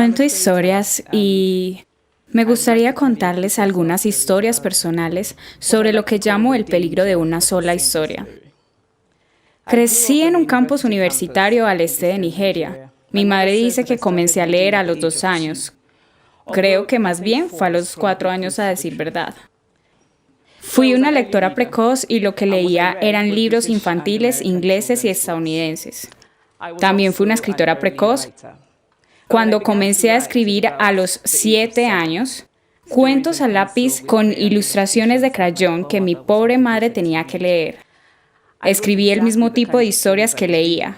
Cuento historias y me gustaría contarles algunas historias personales sobre lo que llamo el peligro de una sola historia. Crecí en un campus universitario al este de Nigeria. Mi madre dice que comencé a leer a los 2 años. Creo que más bien fue a los 4 años a decir verdad. Fui una lectora precoz y lo que leía eran libros infantiles ingleses y estadounidenses. También fui una escritora precoz. Cuando comencé a escribir a los 7 años, cuentos a lápiz con ilustraciones de crayón que mi pobre madre tenía que leer. Escribí el mismo tipo de historias que leía.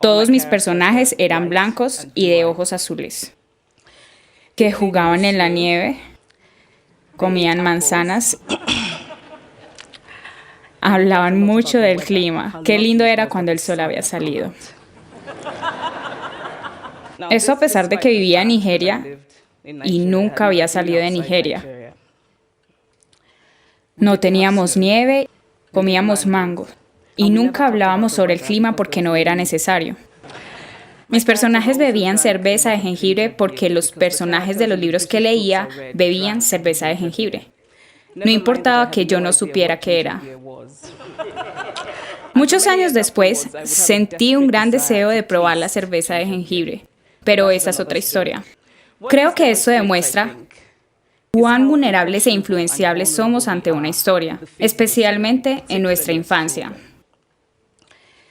Todos mis personajes eran blancos y de ojos azules, que jugaban en la nieve, comían manzanas, hablaban mucho del clima. Qué lindo era cuando el sol había salido. Eso a pesar de que vivía en Nigeria y nunca había salido de Nigeria. No teníamos nieve, comíamos mango y nunca hablábamos sobre el clima porque no era necesario. Mis personajes bebían cerveza de jengibre porque los personajes de los libros que leía bebían cerveza de jengibre. No importaba que yo no supiera qué era. Muchos años después, sentí un gran deseo de probar la cerveza de jengibre, pero esa es otra historia. Creo que esto demuestra cuán vulnerables e influenciables somos ante una historia, especialmente en nuestra infancia.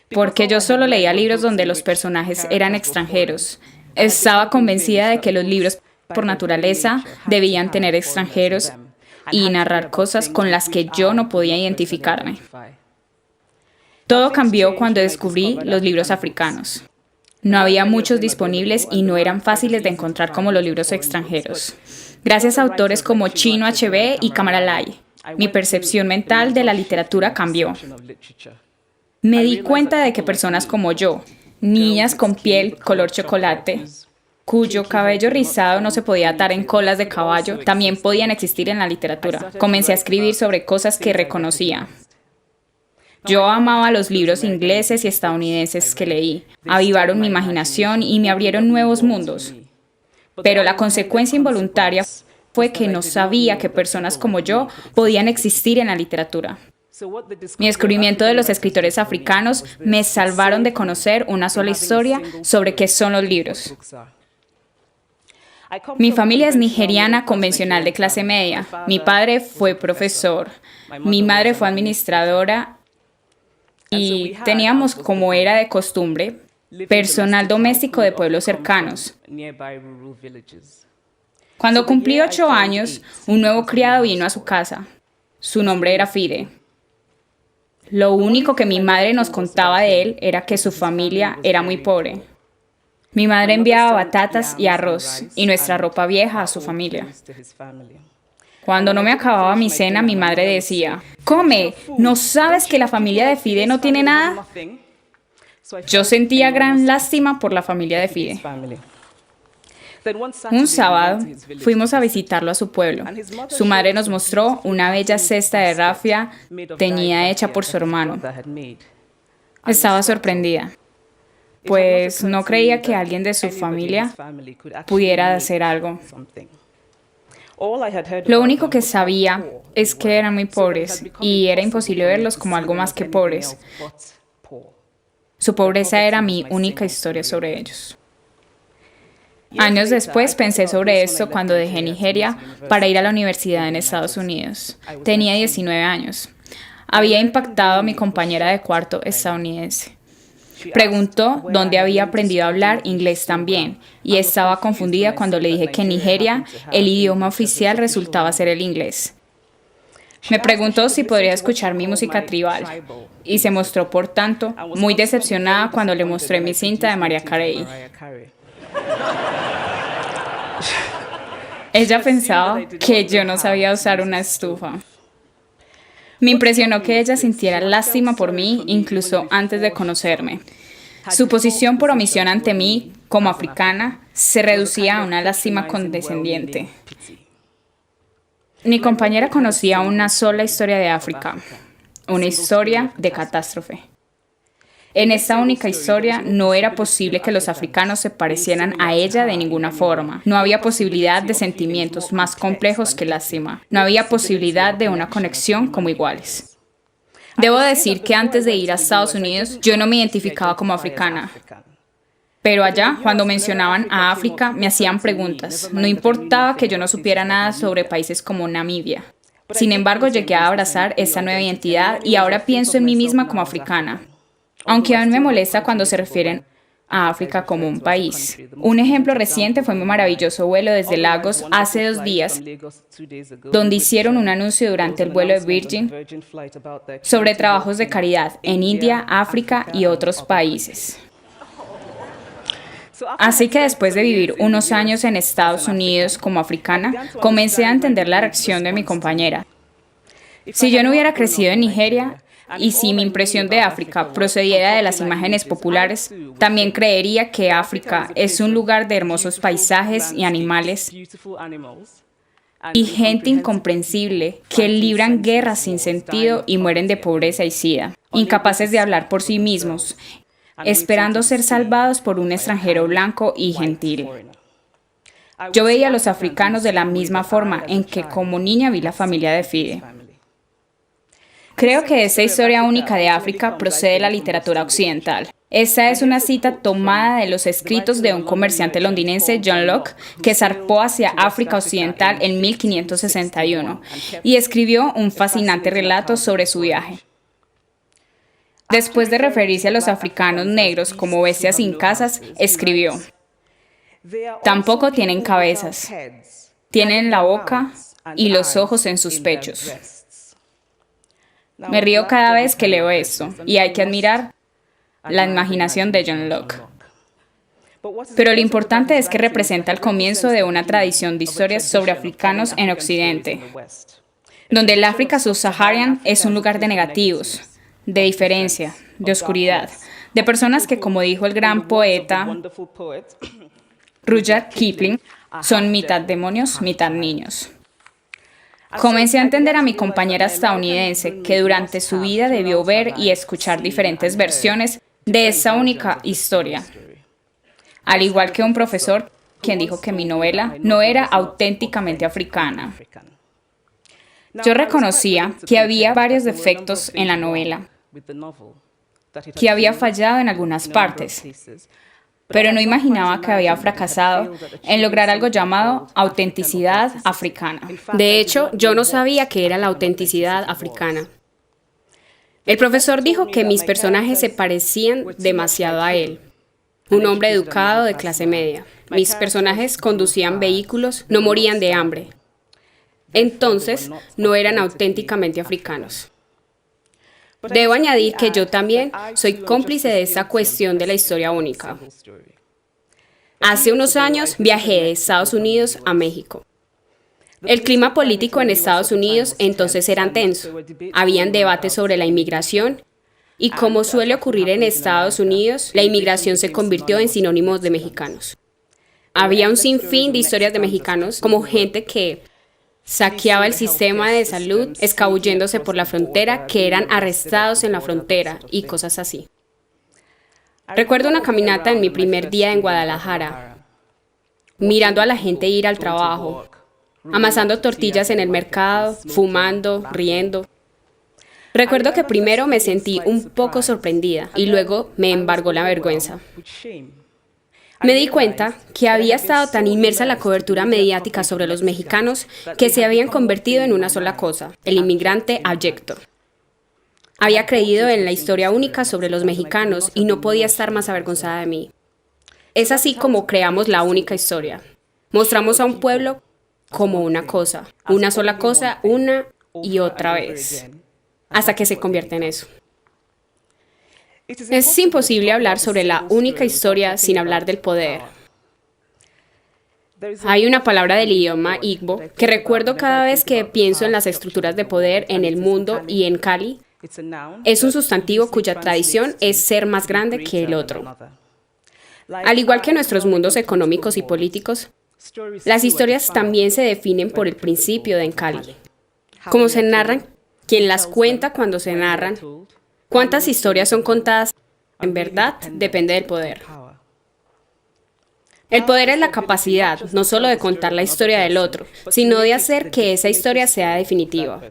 Porque yo solo leía libros donde los personajes eran extranjeros. Estaba convencida de que los libros, por naturaleza, debían tener extranjeros y narrar cosas con las que yo no podía identificarme. Todo cambió cuando descubrí los libros africanos. No había muchos disponibles y no eran fáciles de encontrar como los libros extranjeros. Gracias a autores como Chinua Achebe y Kamara Lai, mi percepción mental de la literatura cambió. Me di cuenta de que personas como yo, niñas con piel color chocolate, cuyo cabello rizado no se podía atar en colas de caballo, también podían existir en la literatura. Comencé a escribir sobre cosas que reconocía. Yo amaba los libros ingleses y estadounidenses que leí. Avivaron mi imaginación y me abrieron nuevos mundos. Pero la consecuencia involuntaria fue que no sabía que personas como yo podían existir en la literatura. Mi descubrimiento de los escritores africanos me salvaron de conocer una sola historia sobre qué son los libros. Mi familia es nigeriana convencional de clase media. Mi padre fue profesor, mi madre fue administradora y teníamos, como era de costumbre, personal doméstico de pueblos cercanos. Cuando cumplí 8 años, un nuevo criado vino a su casa. Su nombre era Fide. Lo único que mi madre nos contaba de él era que su familia era muy pobre. Mi madre enviaba batatas y arroz y nuestra ropa vieja a su familia. Cuando no me acababa mi cena, mi madre decía, «¡Come! ¿No sabes que la familia de Fide no tiene nada?» Yo sentía gran lástima por la familia de Fide. Un sábado fuimos a visitarlo a su pueblo. Su madre nos mostró una bella cesta de rafia teñida hecha por su hermano. Estaba sorprendida, pues no creía que alguien de su familia pudiera hacer algo. Lo único que sabía es que eran muy pobres y era imposible verlos como algo más que pobres. Su pobreza era mi única historia sobre ellos. Años después pensé sobre esto cuando dejé Nigeria para ir a la universidad en Estados Unidos. Tenía 19 años. Había impactado a mi compañera de cuarto estadounidense. Preguntó dónde había aprendido a hablar inglés también y estaba confundida cuando le dije que en Nigeria el idioma oficial resultaba ser el inglés. Me preguntó si podría escuchar mi música tribal y se mostró, por tanto, muy decepcionada cuando le mostré mi cinta de Mariah Carey. Ella pensaba que yo no sabía usar una estufa. Me impresionó que ella sintiera lástima por mí incluso antes de conocerme. Su posición por omisión ante mí, como africana, se reducía a una lástima condescendiente. Mi compañera conocía una sola historia de África, una historia de catástrofe. En esta única historia no era posible que los africanos se parecieran a ella de ninguna forma. No había posibilidad de sentimientos más complejos que lástima. No había posibilidad de una conexión como iguales. Debo decir que antes de ir a Estados Unidos, yo no me identificaba como africana. Pero allá, cuando mencionaban a África, me hacían preguntas. No importaba que yo no supiera nada sobre países como Namibia. Sin embargo, llegué a abrazar esta nueva identidad y ahora pienso en mí misma como africana. Aunque aún me molesta cuando se refieren a África como un país. Un ejemplo reciente fue mi maravilloso vuelo desde Lagos hace 2 días, donde hicieron un anuncio durante el vuelo de Virgin sobre trabajos de caridad en India, África y otros países. Así que después de vivir unos años en Estados Unidos como africana, comencé a entender la reacción de mi compañera. Si yo no hubiera crecido en Nigeria, y si mi impresión de África procediera de las imágenes populares, también creería que África es un lugar de hermosos paisajes y animales y gente incomprensible que libran guerras sin sentido y mueren de pobreza y sida, incapaces de hablar por sí mismos, esperando ser salvados por un extranjero blanco y gentil. Yo veía a los africanos de la misma forma en que como niña vi la familia de Fide. Creo que esa historia única de África procede de la literatura occidental. Esta es una cita tomada de los escritos de un comerciante londinense, John Locke, que zarpó hacia África Occidental en 1561 y escribió un fascinante relato sobre su viaje. Después de referirse a los africanos negros como bestias sin casas, escribió: tampoco tienen cabezas, tienen la boca y los ojos en sus pechos. Me río cada vez que leo esto, y hay que admirar la imaginación de John Locke. Pero lo importante es que representa el comienzo de una tradición de historias sobre africanos en Occidente, donde el África subsahariana es un lugar de negativos, de diferencia, de oscuridad, de personas que, como dijo el gran poeta Rudyard Kipling, son mitad demonios, mitad niños. Comencé a entender a mi compañera estadounidense que durante su vida debió ver y escuchar diferentes versiones de esa única historia. Al igual que un profesor quien dijo que mi novela no era auténticamente africana. Yo reconocía que había varios defectos en la novela, que había fallado en algunas partes, pero no imaginaba que había fracasado en lograr algo llamado autenticidad africana. De hecho, yo no sabía qué era la autenticidad africana. El profesor dijo que mis personajes se parecían demasiado a él, un hombre educado de clase media. Mis personajes conducían vehículos, no morían de hambre. Entonces, no eran auténticamente africanos. Debo añadir que yo también soy cómplice de esa cuestión de la historia única. Hace unos años viajé de Estados Unidos a México. El clima político en Estados Unidos entonces era tenso. Habían debates sobre la inmigración y, como suele ocurrir en Estados Unidos, la inmigración se convirtió en sinónimos de mexicanos. Había un sinfín de historias de mexicanos, como gente que saqueaba el sistema de salud, escabulléndose por la frontera, que eran arrestados en la frontera y cosas así. Recuerdo una caminata en mi primer día en Guadalajara, mirando a la gente ir al trabajo, amasando tortillas en el mercado, fumando, riendo. Recuerdo que primero me sentí un poco sorprendida y luego me embargó la vergüenza. Me di cuenta que había estado tan inmersa en la cobertura mediática sobre los mexicanos que se habían convertido en una sola cosa: el inmigrante abyecto. Había creído en la historia única sobre los mexicanos y no podía estar más avergonzada de mí. Es así como creamos la única historia. Mostramos a un pueblo como una cosa, una sola cosa, una y otra vez, hasta que se convierte en eso. Es imposible hablar sobre la única historia sin hablar del poder. Hay una palabra del idioma Igbo que recuerdo cada vez que pienso en las estructuras de poder en el mundo y en Cali. Es un sustantivo cuya tradición es ser más grande que el otro. Al igual que nuestros mundos económicos y políticos, las historias también se definen por el principio de Encali. Cómo se narran, quién las cuenta cuando se narran, cuántas historias son contadas en verdad, depende del poder. El poder es la capacidad, no solo de contar la historia del otro, sino de hacer que esa historia sea definitiva.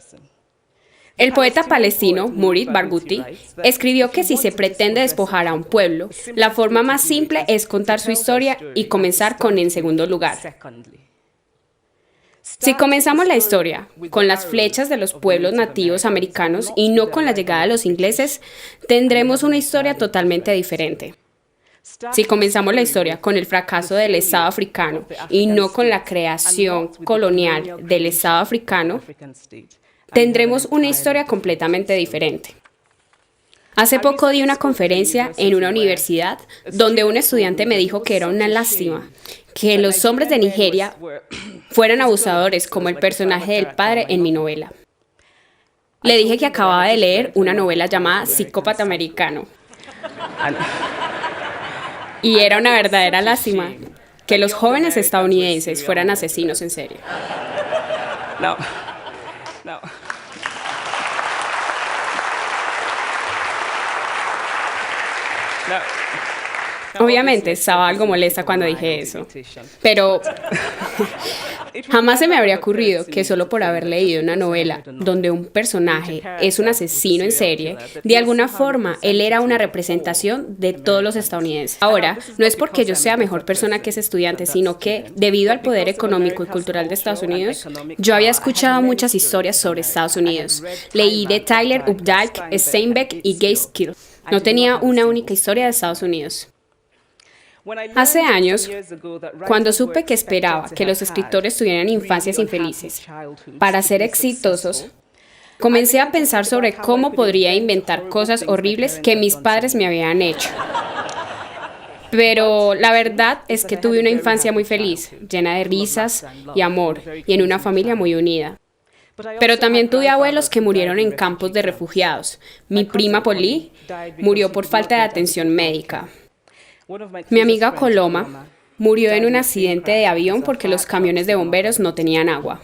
El poeta palestino Mourid Barghouti escribió que si se pretende despojar a un pueblo, la forma más simple es contar su historia y comenzar con en segundo lugar. Si comenzamos la historia con las flechas de los pueblos nativos americanos y no con la llegada de los ingleses, tendremos una historia totalmente diferente. Si comenzamos la historia con el fracaso del Estado africano y no con la creación colonial del Estado africano, tendremos una historia completamente diferente. Hace poco di una conferencia en una universidad donde un estudiante me dijo que era una lástima que los hombres de Nigeria fueran abusadores como el personaje del padre en mi novela. Le dije que acababa de leer una novela llamada Psicópata Americano. Y era una verdadera lástima que los jóvenes estadounidenses fueran asesinos en serie. No. Obviamente estaba algo molesta cuando dije eso, pero jamás se me habría ocurrido que solo por haber leído una novela donde un personaje es un asesino en serie, de alguna forma él era una representación de todos los estadounidenses. Ahora, no es porque yo sea mejor persona que ese estudiante, sino que, debido al poder económico y cultural de Estados Unidos, yo había escuchado muchas historias sobre Estados Unidos. Leí de Tyler Updike, Steinbeck y Gaitskill. No tenía una única historia de Estados Unidos. Hace años, cuando supe que esperaba que los escritores tuvieran infancias infelices para ser exitosos, comencé a pensar sobre cómo podría inventar cosas horribles que mis padres me habían hecho. Pero la verdad es que tuve una infancia muy feliz, llena de risas y amor, y en una familia muy unida. Pero también tuve abuelos que murieron en campos de refugiados. Mi prima Polly murió por falta de atención médica. Mi amiga Coloma murió en un accidente de avión porque los camiones de bomberos no tenían agua.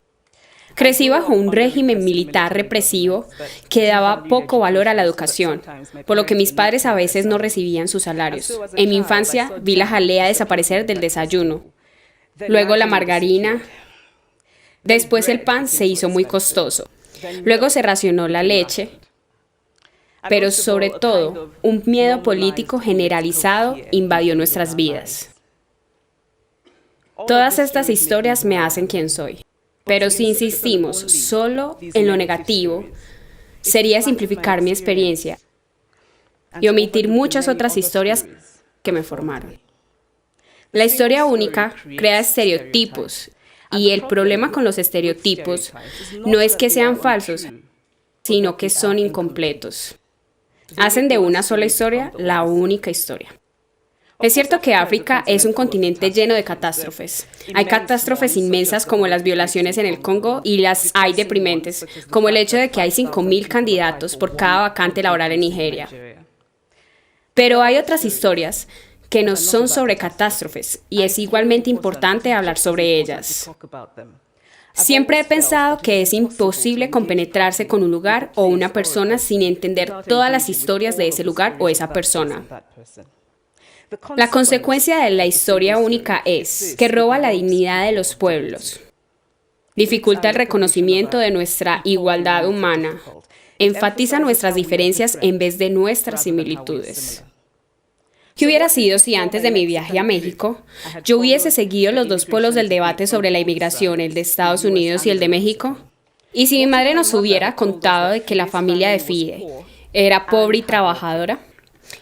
Crecí bajo un régimen militar represivo que daba poco valor a la educación, por lo que mis padres a veces no recibían sus salarios. En mi infancia vi la jalea desaparecer del desayuno, luego la margarina, después el pan se hizo muy costoso, luego se racionó la leche, pero sobre todo, un miedo político generalizado invadió nuestras vidas. Todas estas historias me hacen quien soy, pero si insistimos solo en lo negativo, sería simplificar mi experiencia y omitir muchas otras historias que me formaron. La historia única crea estereotipos, y el problema con los estereotipos no es que sean falsos, sino que son incompletos. Hacen de una sola historia la única historia. Es cierto que África es un continente lleno de catástrofes. Hay catástrofes inmensas como las violaciones en el Congo y las hay deprimentes, como el hecho de que hay 5.000 candidatos por cada vacante laboral en Nigeria. Pero hay otras historias que no son sobre catástrofes y es igualmente importante hablar sobre ellas. Siempre he pensado que es imposible compenetrarse con un lugar o una persona sin entender todas las historias de ese lugar o esa persona. La consecuencia de la historia única es que roba la dignidad de los pueblos, dificulta el reconocimiento de nuestra igualdad humana, enfatiza nuestras diferencias en vez de nuestras similitudes. ¿Qué hubiera sido si antes de mi viaje a México yo hubiese seguido los dos polos del debate sobre la inmigración, el de Estados Unidos y el de México? ¿Y si mi madre nos hubiera contado de que la familia de Fide era pobre y trabajadora?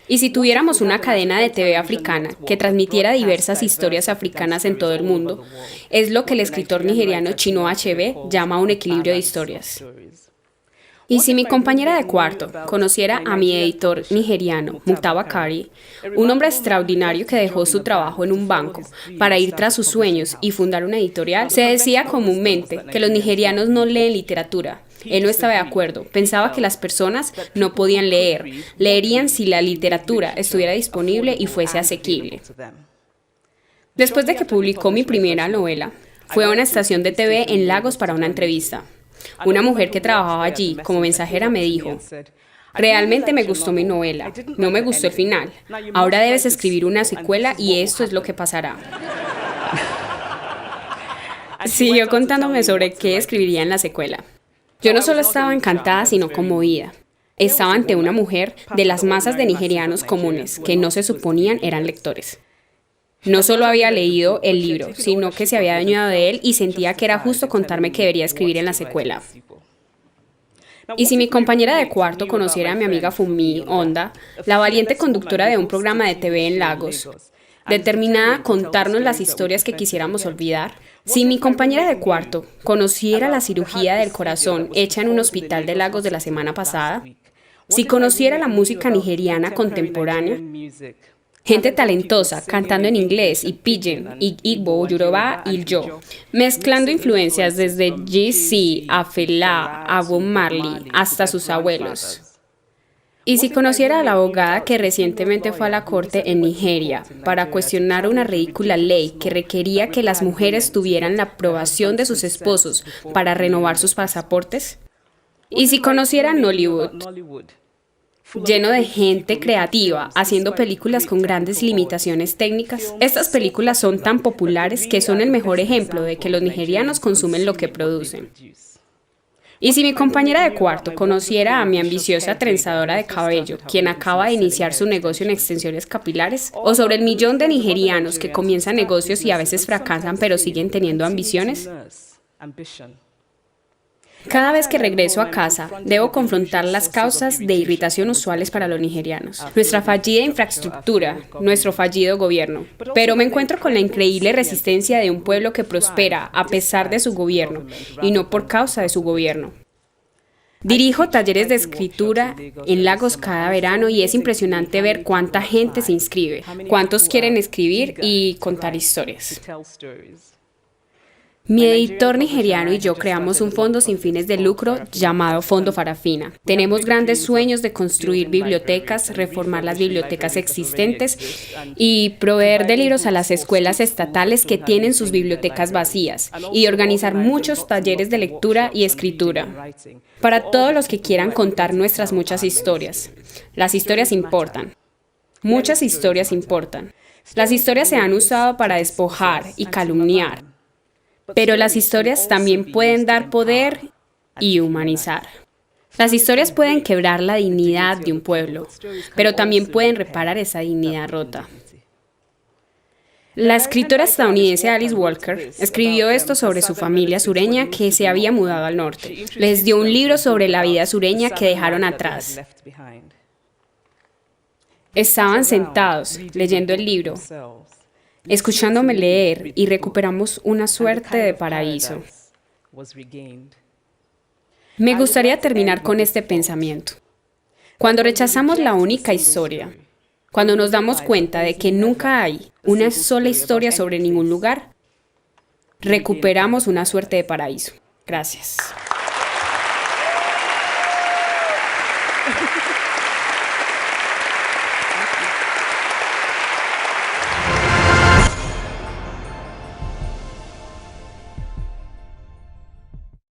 ¿Y si tuviéramos una cadena de TV africana que transmitiera diversas historias africanas en todo el mundo? Es lo que el escritor nigeriano Chinua Achebe llama un equilibrio de historias. Y si mi compañera de cuarto conociera a mi editor nigeriano, Muktaba Kari, un hombre extraordinario que dejó su trabajo en un banco para ir tras sus sueños y fundar una editorial, se decía comúnmente que los nigerianos no leen literatura. Él no estaba de acuerdo, pensaba que las personas no podían leer, leerían si la literatura estuviera disponible y fuese asequible. Después de que publicó mi primera novela, fue a una estación de TV en Lagos para una entrevista. Una mujer que trabajaba allí como mensajera me dijo: Realmente me gustó mi novela, no me gustó el final. Ahora debes escribir una secuela y esto es lo que pasará. Siguió contándome sobre qué escribiría en la secuela. Yo no solo estaba encantada, sino conmovida. Estaba ante una mujer de las masas de nigerianos comunes que no se suponían eran lectores. No solo había leído el libro, sino que se había adueñado de él y sentía que era justo contarme que debería escribir en la secuela. Y si mi compañera de cuarto conociera a mi amiga Funmi Onda, la valiente conductora de un programa de TV en Lagos, determinada a contarnos las historias que quisiéramos olvidar, si mi compañera de cuarto conociera la cirugía del corazón hecha en un hospital de Lagos de la semana pasada, si conociera la música nigeriana contemporánea, gente talentosa cantando en inglés y pidgin, y Igbo, Yoruba y yo, mezclando influencias desde Jay-Z a Fela, a Bob Marley, hasta sus abuelos. Y si conociera a la abogada que recientemente fue a la corte en Nigeria para cuestionar una ridícula ley que requería que las mujeres tuvieran la aprobación de sus esposos para renovar sus pasaportes. Y si conociera a Nollywood, lleno de gente creativa, haciendo películas con grandes limitaciones técnicas. Estas películas son tan populares que son el mejor ejemplo de que los nigerianos consumen lo que producen. Y si mi compañera de cuarto conociera a mi ambiciosa trenzadora de cabello, quien acaba de iniciar su negocio en extensiones capilares, o sobre el millón de nigerianos que comienzan negocios y a veces fracasan pero siguen teniendo ambiciones. Cada vez que regreso a casa, debo confrontar las causas de irritación usuales para los nigerianos. Nuestra fallida infraestructura, nuestro fallido gobierno. Pero me encuentro con la increíble resistencia de un pueblo que prospera a pesar de su gobierno y no por causa de su gobierno. Dirijo talleres de escritura en Lagos cada verano y es impresionante ver cuánta gente se inscribe, cuántos quieren escribir y contar historias. Mi editor nigeriano y yo creamos un fondo sin fines de lucro llamado Fondo Farafina. Tenemos grandes sueños de construir bibliotecas, reformar las bibliotecas existentes y proveer de libros a las escuelas estatales que tienen sus bibliotecas vacías y de organizar muchos talleres de lectura y escritura. Para todos los que quieran contar nuestras muchas historias. Las historias importan. Muchas historias importan. Las historias se han usado para despojar y calumniar. Pero las historias también pueden dar poder y humanizar. Las historias pueden quebrar la dignidad de un pueblo, pero también pueden reparar esa dignidad rota. La escritora estadounidense Alice Walker escribió esto sobre su familia sureña que se había mudado al norte. Les dio un libro sobre la vida sureña que dejaron atrás. Estaban sentados leyendo el libro, escuchándome leer y recuperamos una suerte de paraíso. Me gustaría terminar con este pensamiento. Cuando rechazamos la única historia, cuando nos damos cuenta de que nunca hay una sola historia sobre ningún lugar, recuperamos una suerte de paraíso. Gracias.